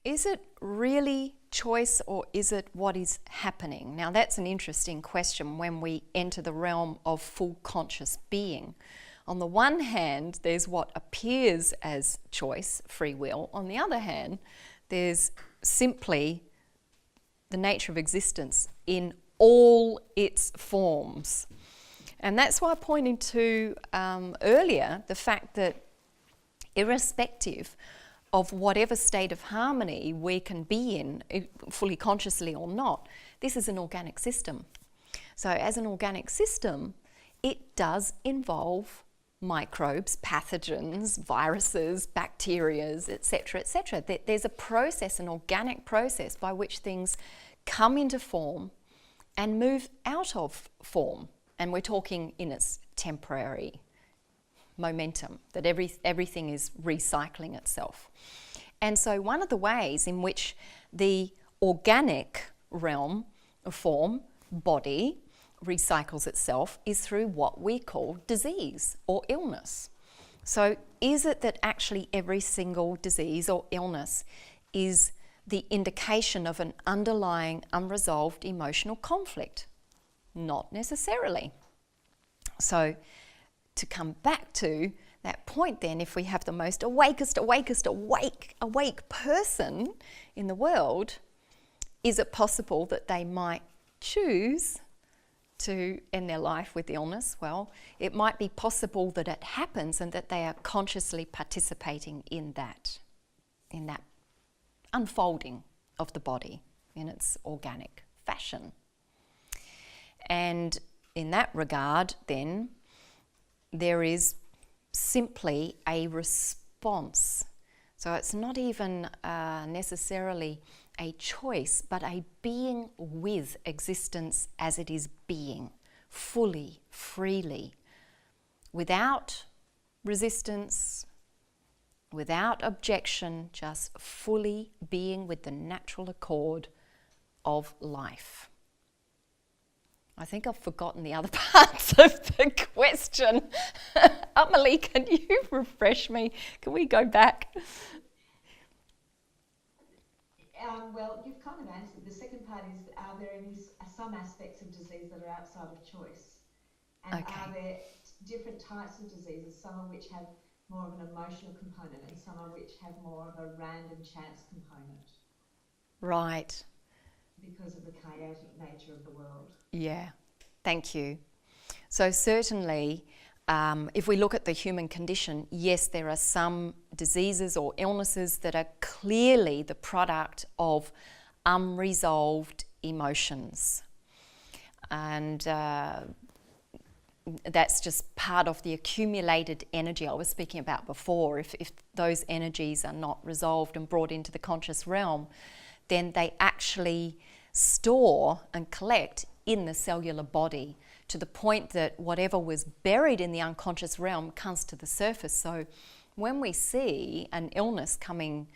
is it really choice or is it what is happening? Now that's an interesting question when we enter the realm of full conscious being. On the one hand, there's what appears as choice, free will. On the other hand, there's simply the nature of existence in all its forms. And that's why I pointed to earlier the fact that irrespective of whatever state of harmony we can be in, fully consciously or not, this is an organic system. So as an organic system, it does involve microbes, pathogens, viruses, bacteria, etc., etc. There's a process, an organic process by which things come into form and move out of form. And we're talking in its temporary momentum, that everything is recycling itself. And so one of the ways in which the organic realm of form, body, recycles itself is through what we call disease or illness. So is it that actually every single disease or illness is the indication of an underlying unresolved emotional conflict? Not necessarily. So to come back to that point then, if we have the most awake person in the world, is it possible that they might choose to end their life with illness? Well, it might be possible that it happens and that they are consciously participating in that unfolding of the body in its organic fashion. And in that regard, then, there is simply a response. So it's not even necessarily a choice, but a being with existence as it is being, fully, freely, without resistance, without objection, just fully being with the natural accord of life. I think I've forgotten the other parts of the question. Amelie, can you refresh me? Can we go back? Well, you've kind of answered. The second part is, are there some aspects of disease that are outside of choice? And Okay. Are there different types of diseases, some of which have more of an emotional component and some of which have more of a random chance component? Right. Because of the chaotic nature of the world. Yeah, thank you. So certainly, if we look at the human condition, yes, there are some diseases or illnesses that are clearly the product of unresolved emotions. And that's just part of the accumulated energy I was speaking about before. If those energies are not resolved and brought into the conscious realm, then they actually store and collect in the cellular body to the point that whatever was buried in the unconscious realm comes to the surface. So when we see an illness coming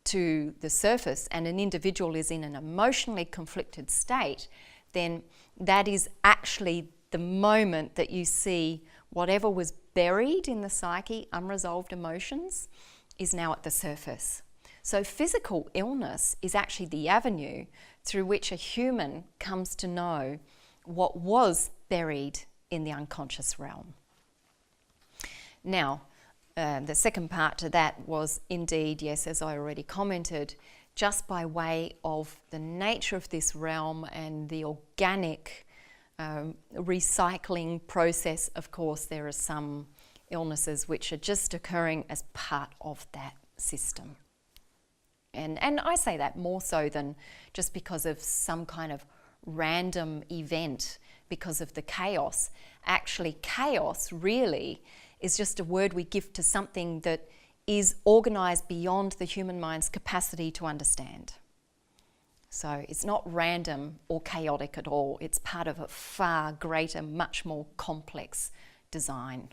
to the surface and an individual is in an emotionally conflicted state, then that is actually the moment that you see whatever was buried in the psyche, unresolved emotions, is now at the surface. So physical illness is actually the avenue through which a human comes to know what was buried in the unconscious realm. Now, the second part to that was indeed, yes, as I already commented, just by way of the nature of this realm and the organic recycling process. Of course, there are some illnesses which are just occurring as part of that system. And I say that more so than just because of some kind of random event, because of the chaos. Actually, chaos really is just a word we give to something that is organised beyond the human mind's capacity to understand. So it's not random or chaotic at all. It's part of a far greater, much more complex design.